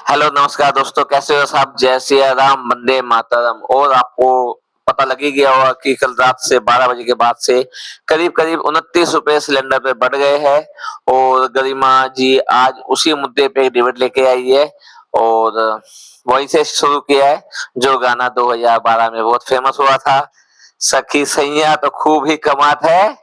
Hello नमस्कार दोस्तों, कैसे हो साहब। जय सिया राम, वंदे मातरम। और आपको पता लग ही गया होगा कि कल रात से 12 बजे के बाद से करीब करीब 29 रुपए सिलेंडर पे बढ़ गए हैं। और गरिमा जी आज उसी मुद्दे पे डिबेट लेके आई है और वहीं से शुरू किया है जो गाना 2012 में बहुत फेमस हुआ था, सखी सैया तो खूब ही कमात है,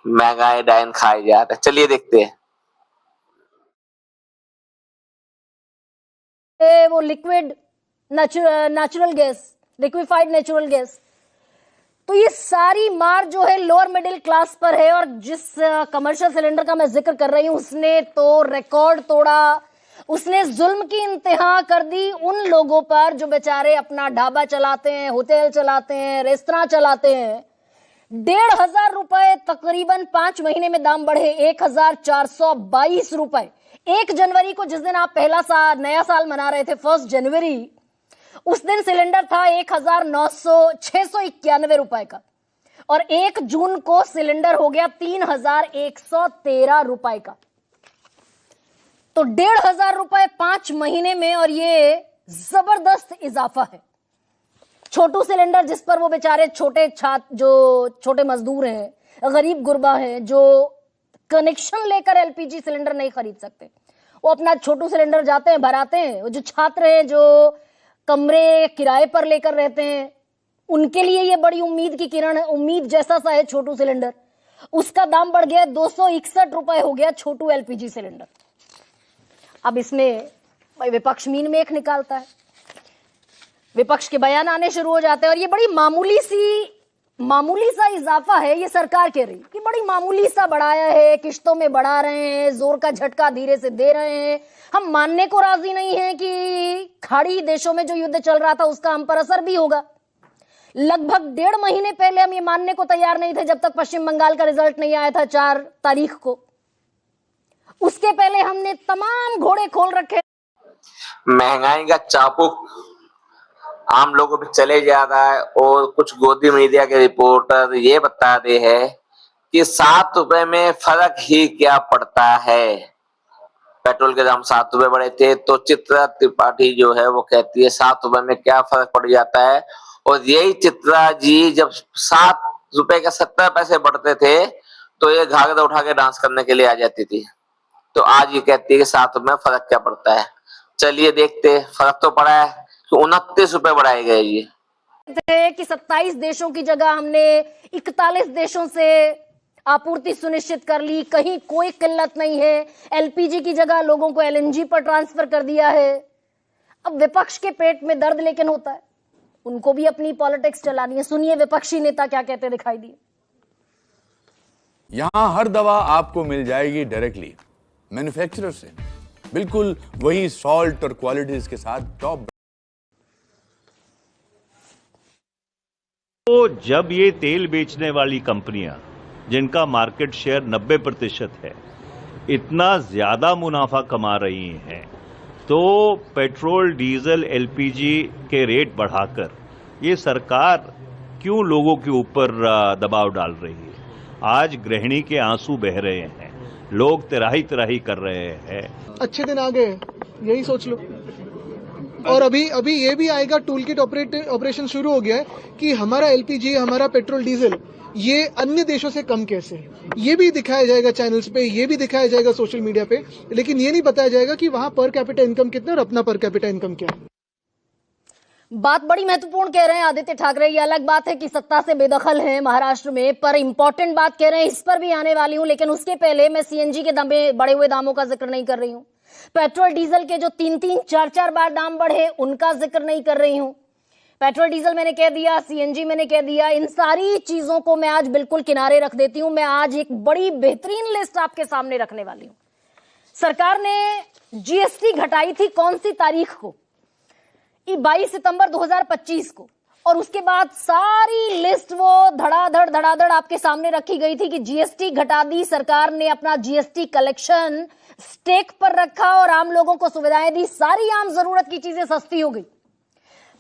महंगाई डायन खाई जात है। चलिए देखते हैं। वो liquid natural gas, liquefied natural gas, तो ये सारी मार जो है लोअर मिडिल क्लास पर है। और जिस कमर्शियल सिलेंडर का मैं जिक्र कर रही हूं उसने तो रिकॉर्ड तोड़ा, उसने जुल्म की इंतहा कर दी उन लोगों पर जो बेचारे अपना ढाबा चलाते हैं, होटल चलाते हैं, रेस्तरां चलाते हैं। 1,500 रुपए तकरीबन 5 महीने में दाम बढ़े 1,422 रुपए। 1 जनवरी को जिस दिन आप नया साल मना रहे थे, 1 जनवरी, उस दिन सिलेंडर था 691 रुपए का। और 1 जून को सिलेंडर हो गया 3,113 रुपए का। तो 1,500 रुपए 5 महीने में, और ये जबरदस्त इजाफा है। छोटू सिलेंडर जिस पर वो बेचारे छोटे मजदूर हैं, गरीब गुरबा हैं, जो कनेक्शन लेकर एलपीजी सिलेंडर नहीं खरीद सकते, वो अपना छोटू सिलेंडर जाते हैं, भराते हैं। वो जो छात्र हैं जो कमरे किराए पर लेकर रहते हैं, उनके लिए ये बड़ी उम्मीद की किरण है, उम्मीद जैसा सा है छोटू सिलेंडर। उसका दाम बढ़ गया 261 रुपए हो गया छोटू एलपीजी सिलेंडर। अब इसमें भाई विपक्ष मीन में एक निकालता है, विपक्ष के बयान आने शुरू हो जाते हैं। और ये बड़ी मामूली सा इजाफा है, ये सरकार कह रही कि बड़ी मामूली सा बढ़ाया है, किश्तों में बढ़ा रहे हैं, जोर का झटका धीरे से दे रहे हैं। हम मानने को राजी नहीं है कि खाड़ी देशों में जो युद्ध चल रहा था उसका हम पर असर भी होगा। लगभग 1.5 महीने पहले हम ये मानने को तैयार नहीं थे, जब तक पश्चिम बंगाल का रिजल्ट नहीं आया था 4 तारीख को। उसके पहले हमने तमाम घोड़े खोल रखे। महंगाई का चाबुक आम लोगों पे चले जा रहा है और कुछ गोदी मीडिया के रिपोर्टर ये बता रहे हैं कि 7 रुपए में फर्क ही क्या पड़ता है। पेट्रोल के दाम 7 रुपए बढ़े थे तो चित्रा त्रिपाठी जो है वो कहती है 7 रुपए में क्या फर्क पड़ जाता है। और यही चित्रा जी जब 7 रुपए का 70 पैसे बढ़ते थे तो ये घाघरा उठा के डांस करने के लिए आ जाती थी। तो आज ये कहती है कि 7 रुपए में फर्क क्या पड़ता है। चलिए देखते, फर्क तो पड़ा है तो 29 रुपए बढ़ाए गए। ये थे कि 27 देशों की जगह हमने 41 देशों से आपूर्ति सुनिश्चित कर ली, कहीं कोई किल्लत नहीं है। एलपीजी की जगह लोगों को एलएनजी पर ट्रांसफर कर दिया है। अब विपक्ष के पेट में दर्द लेकिन होता है, उनको भी अपनी पॉलिटिक्स चलानी है। सुनिए विपक्षी नेता क्या कहते दिखाई दिए। यहां हर दवा आपको मिल जाएगी डायरेक्टली मैन्युफैक्चरर से, बिल्कुल वही सॉल्ट और क्वालिटीज के साथ टॉप। तो जब ये तेल बेचने वाली कंपनियां जिनका मार्केट शेयर 90% है इतना ज्यादा मुनाफा कमा रही हैं, तो पेट्रोल डीजल एलपीजी के रेट बढ़ाकर ये सरकार क्यों लोगों के ऊपर दबाव डाल रही है। आज गृहिणी के आंसू बह रहे हैं, लोग तिराही तिराही कर रहे हैं। अच्छे दिन आ गए, यही सोच लो। और अभी ये भी आएगा, टूल किट ऑपरेशन शुरू हो गया है कि हमारा एलपीजी, हमारा पेट्रोल डीजल ये अन्य देशों से कम कैसे है, ये भी दिखाया जाएगा चैनल्स पे, ये भी दिखाया जाएगा सोशल मीडिया पे। लेकिन ये नहीं बताया जाएगा कि वहां पर कैपिटा इनकम कितना और अपना पर कैपिटा इनकम क्या है। बात बड़ी महत्वपूर्ण कह रहे हैं आदित्य ठाकरे। ये अलग बात है कि सत्ता से बेदखल हैं महाराष्ट्र में, पर इंपॉर्टेंट बात कह रहे हैं, इस पर भी आने वाली हूं। लेकिन उसके पहले मैं सीएनजी के बढ़े हुए दामों का जिक्र नहीं कर रही हूं। पेट्रोल डीजल के जो 3-3, 4-4 बार दाम बढ़े उनका जिक्र नहीं कर रही हूं। पेट्रोल डीजल मैंने कह दिया, सीएनजी मैंने कह दिया, इन सारी चीजों को मैं आज बिल्कुल किनारे रख देती हूं। मैं आज एक बड़ी बेहतरीन लिस्ट आपके सामने रखने वाली हूं। सरकार ने जीएसटी घटाई थी कौन सी तारीख को? 22 सितंबर 2025 को। और उसके बाद सारी लिस्ट वो धड़ाधड़ आपके सामने रखी गई थी कि जीएसटी घटा दी सरकार ने, अपना जीएसटी कलेक्शन स्टेक पर रखा और आम लोगों को सुविधाएं दी, सारी आम जरूरत की चीजें सस्ती हो गई।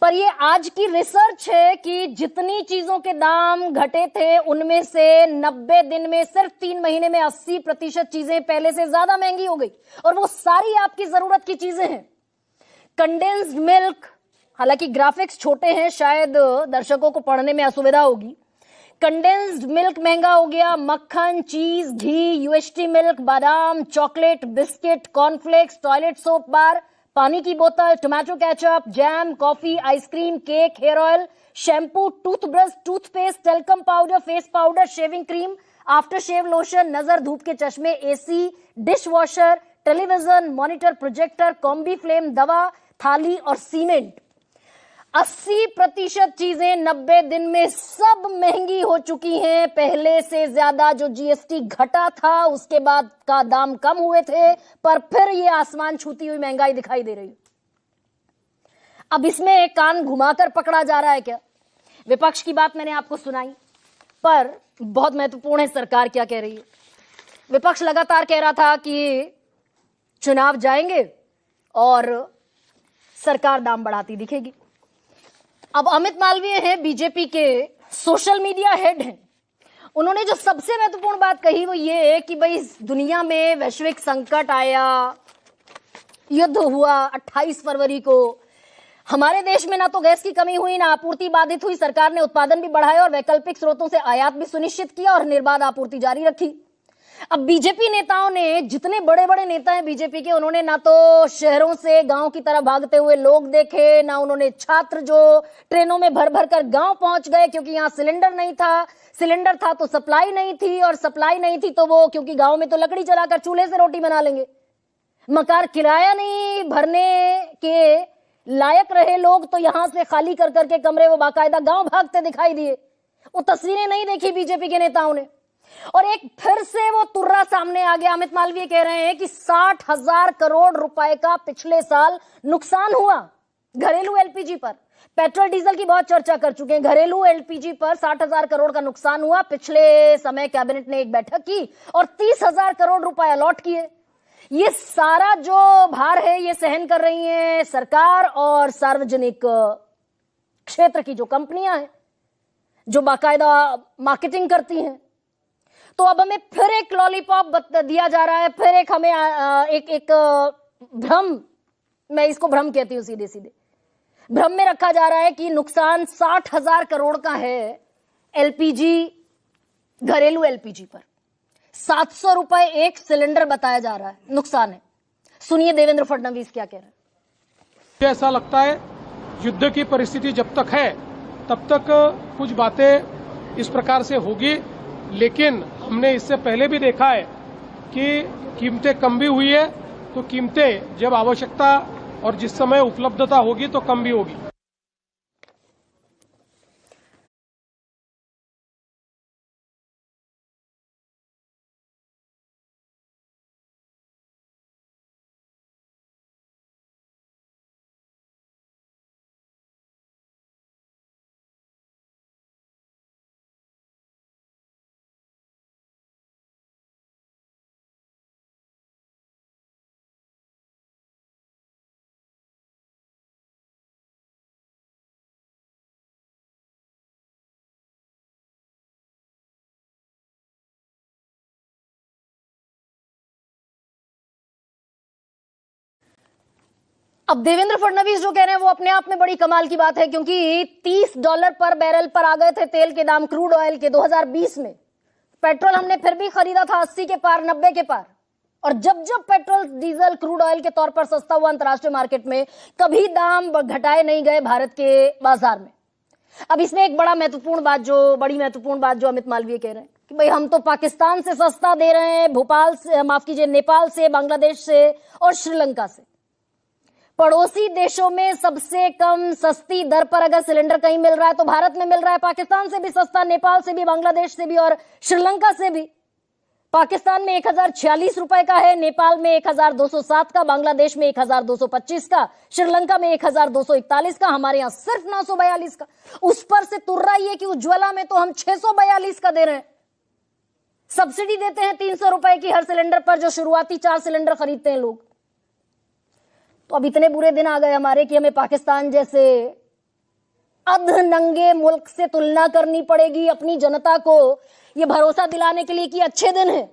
पर ये आज की रिसर्च है कि जितनी चीजों के दाम घटे थे उनमें से 90 दिन में, सिर्फ 3 महीने में 80% चीजें पहले से ज्यादा महंगी हो गई। और वो सारी आपकी जरूरत की चीजें हैं। कंडेंस्ड मिल्क, हालांकि ग्राफिक्स छोटे हैं, शायद दर्शकों को पढ़ने में असुविधा होगी। कंडेंस्ड मिल्क महंगा हो गया, मक्खन, चीज, घी, यूएसटी मिल्क, बादाम, chocolate, biscuit, cornflakes, toilet soap bar, पानी की बोतल, tomato ketchup, jam, coffee, ice cream, cake, hair oil, shampoo, toothbrush, toothpaste, talcum powder, face powder, shaving cream, aftershave lotion, नजर धूप के चश्मे, AC, dishwasher, television, monitor, projector, Combiflam, दवा, थाली और सीमेंट। 80% चीजें 90 दिन में सब महंगी हो चुकी हैं। पहले से ज्यादा जो जीएसटी घटा था उसके बाद का दाम कम हुए थे, पर फिर ये आसमान छूती हुई महंगाई दिखाई दे रही है। अब इसमें कान घुमाकर पकड़ा जा रहा है क्या? विपक्ष की बात मैंने आपको सुनाई, पर बहुत महत्वपूर्ण है सरकार क्या कह रही है। विपक्ष लगातार कह रहा था कि चुनाव जाएंगे और सरकार दाम बढ़ाती दिखेगी। अब अमित मालवीय हैं, बीजेपी के सोशल मीडिया हेड हैं। उन्होंने जो सबसे महत्वपूर्ण बात कही वो ये है कि भाई दुनिया में वैश्विक संकट आया, युद्ध हुआ 28 फरवरी को, हमारे देश में ना तो गैस की कमी हुई, ना आपूर्ति बाधित हुई, सरकार ने उत्पादन भी बढ़ाया और वैकल्पिक स्रोतों से आयात भी सुनिश्चित किया और निर्बाध आपूर्ति जारी रखी। अब बीजेपी नेताओं ने, जितने बड़े बड़े नेता हैं बीजेपी के, उन्होंने ना तो शहरों से गांव की तरफ भागते हुए लोग देखे, ना उन्होंने छात्र जो ट्रेनों में भर भर कर गांव पहुंच गए क्योंकि यहां सिलेंडर नहीं था, सिलेंडर था तो सप्लाई नहीं थी, और सप्लाई नहीं थी तो वो, क्योंकि गांव में तो लकड़ी जलाकर चूल्हे से रोटी बना लेंगे, मकान किराया नहीं भरने के लायक रहे लोग तो यहां से खाली कर करके कमरे वो बाकायदा गांव भागते दिखाई दिए। वो तस्वीरें नहीं देखी बीजेपी के नेताओं ने। और एक फिर से वो तुर्रा सामने आ गया। अमित मालवीय कह रहे हैं कि 60,000 करोड़ रुपए का पिछले साल नुकसान हुआ घरेलू एलपीजी पर। पेट्रोल डीजल की बहुत चर्चा कर चुके हैं, घरेलू एलपीजी पर 60,000 करोड़ का नुकसान हुआ। पिछले समय कैबिनेट ने एक बैठक की और 30,000 करोड़ रुपए अलॉट किए। ये सारा जो भार है ये सहन कर रही है सरकार और सार्वजनिक क्षेत्र की जो कंपनियां हैं जो बाकायदा मार्केटिंग करती हैं। तो अब हमें फिर एक लॉलीपॉप दिया जा रहा है, फिर एक हमें एक भ्रम, मैं इसको भ्रम कहती हूं, सीधे सीधे भ्रम में रखा जा रहा है कि नुकसान 60,000 करोड़ का है एलपीजी, घरेलू एलपीजी पर 700 रुपए एक सिलेंडर बताया जा रहा है नुकसान है। सुनिए देवेंद्र फडणवीस क्या कह रहे हैं। ऐसा लगता है युद्ध की परिस्थिति जब तक है तब तक कुछ बातें इस प्रकार से होगी, लेकिन हमने इससे पहले भी देखा है कि कीमतें कम भी हुई है, तो कीमतें जब आवश्यकता और जिस समय उपलब्धता होगी तो कम भी होगी। अब देवेंद्र फडणवीस जो कह रहे हैं वो अपने आप में बड़ी कमाल की बात है, क्योंकि $30 पर बैरल पर आ गए थे तेल के दाम, क्रूड ऑयल के 2020 में। पेट्रोल हमने फिर भी खरीदा था 80 के पार, 90 के पार, और जब जब पेट्रोल डीजल क्रूड ऑयल के तौर पर सस्ता हुआ अंतर्राष्ट्रीय मार्केट में, कभी दाम घटाए नहीं गए भारत के बाजार में। अब इसमें एक बड़ी महत्वपूर्ण बात जो अमित मालवीय कह रहे हैं कि भाई हम तो पाकिस्तान से सस्ता दे रहे हैं, भोपाल से, माफ कीजिए, नेपाल से, बांग्लादेश से और श्रीलंका से। पड़ोसी देशों में सबसे कम सस्ती दर पर अगर सिलेंडर कहीं मिल रहा है तो भारत में मिल रहा है पाकिस्तान से भी सस्ता, नेपाल से भी, बांग्लादेश से भी और श्रीलंका से भी। पाकिस्तान में 1046 रुपए का है, नेपाल में 1207 का, बांग्लादेश में 1225 का, श्रीलंका में 1241 का, हमारे यहां सिर्फ 942 का। उस पर से तुर्रा ये कि उज्ज्वला में तो हम 642 का दे रहे हैं। सब्सिडी देते हैं 300 रुपए की हर सिलेंडर पर, जो शुरुआती 4 सिलेंडर खरीदते हैं लोग। तो अब इतने बुरे दिन आ गए हमारे कि हमें पाकिस्तान जैसे अधनंगे मुल्क से तुलना करनी पड़ेगी अपनी जनता को ये भरोसा दिलाने के लिए कि अच्छे दिन है।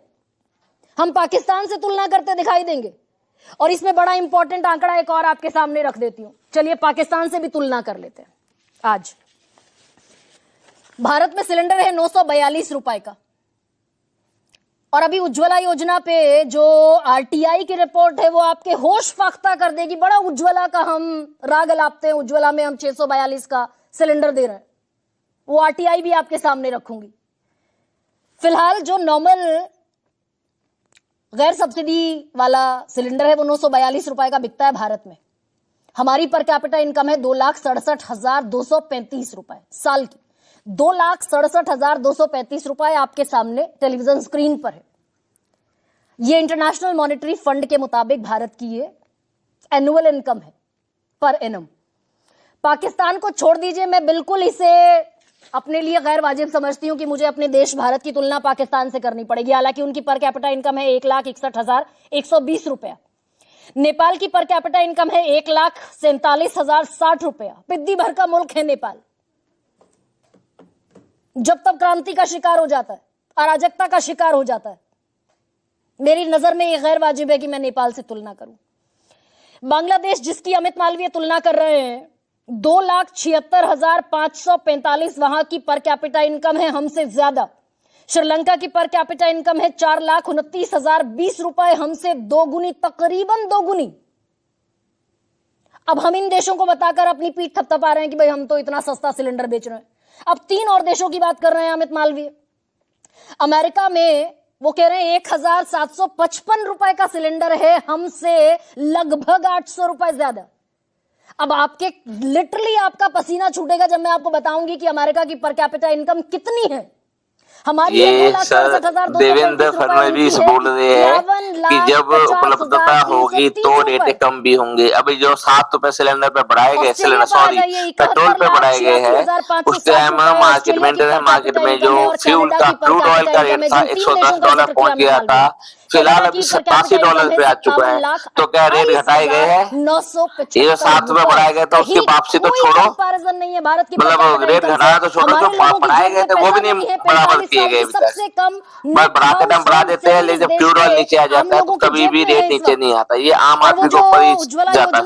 हम पाकिस्तान से तुलना करते दिखाई देंगे। और इसमें बड़ा इंपॉर्टेंट आंकड़ा एक और आपके सामने रख देती हूं। चलिए पाकिस्तान से भी तुलना कर लेते हैं। आज भारत में सिलेंडर है 942 रुपए का, और अभी उज्ज्वला योजना पे जो आरटीआई की रिपोर्ट है वो आपके होश फाख्ता कर देगी। बड़ा उज्ज्वला का हम राग अलापते हैं, उज्ज्वला में हम 642 का सिलेंडर दे रहे हैं, वो आरटीआई भी आपके सामने रखूंगी। फिलहाल जो नॉर्मल गैर सब्सिडी वाला सिलेंडर है वो 942 रुपए का बिकता है भारत में। हमारी पर कैपिटा इनकम है 2,67,235 रुपए साल की। 2,67,235 रुपए आपके सामने टेलीविजन स्क्रीन पर है। ये इंटरनेशनल मॉनेटरी फंड के मुताबिक भारत की ये एनुअल इनकम है पर एनम। पाकिस्तान को छोड़ दीजिए, मैं बिल्कुल इसे अपने लिए गैर वाजिब समझती हूं कि मुझे अपने देश भारत की तुलना पाकिस्तान से करनी पड़ेगी। हालांकि उनकी पर कैपिटा इनकम है 1,61,120 रुपया। नेपाल की पर कैपिटा इनकम है 1,47,060 रुपया। पिद्दी भर का मुल्क है नेपाल। जब तक क्रांति का शिकार हो जाता है, अराजकता का शिकार हो जाता है, मेरी नजर में यह गैर वाजिब है कि मैं नेपाल से तुलना करूं। बांग्लादेश जिसकी अमित मालवीय तुलना कर रहे हैं, 2,76,545 वहां की पर कैपिटा इनकम है हमसे ज्यादा। श्रीलंका की पर कैपिटा इनकम है 4,29,020 रुपए, हमसे दोगुनी, तकरीबन दोगुनी। अब हम इन देशों को बताकर अपनी पीठ थपथपा रहे हैं कि भाई हम तो इतना सस्ता सिलेंडर बेच रहे हैं। अब 3 और देशों की बात कर रहे हैं अमित मालवीय। अमेरिका में वो कह रहे हैं 1,755 रुपए का सिलेंडर है, हमसे लगभग 800 रुपए ज्यादा। अब आपके लिटरली आपका पसीना छूटेगा जब मैं आपको बताऊंगी कि अमेरिका की पर कैपिटा इनकम कितनी है। हमारी ये सर देवेंद्र फडणवीस बोल रहे हैं कि जब उपलब्धता होगी तो रेटें कम भी होंगे। अभी जो 7 रुपए सिलेंडर पे बढ़ाए गए, पेट्रोल पे बढ़ाए गए हैं, उसके मार्केट में जो फ्यूल का क्रूड ऑयल का रेट था $110 पहुंच गया था, फिलहाल अभी $87 पे आ चुका है। तो क्या रेट घटाए गए हैं? ये 7 रुपए बढ़ाए गए तो उसकी वापसी तो छोड़ो, मतलब रेट घटाया तो छोड़ो, जो बढ़ाए गए थे वो भी नहीं बराबर किए गए। सबसे कम बढ़ाते टाइम बढ़ा देते हैं, लेकिन जब क्रूड ऑयल नीचे आ जाता है तो कभी भी रेट नीचे नहीं आता। ये आम आदमी को ऊपर ही जाता है।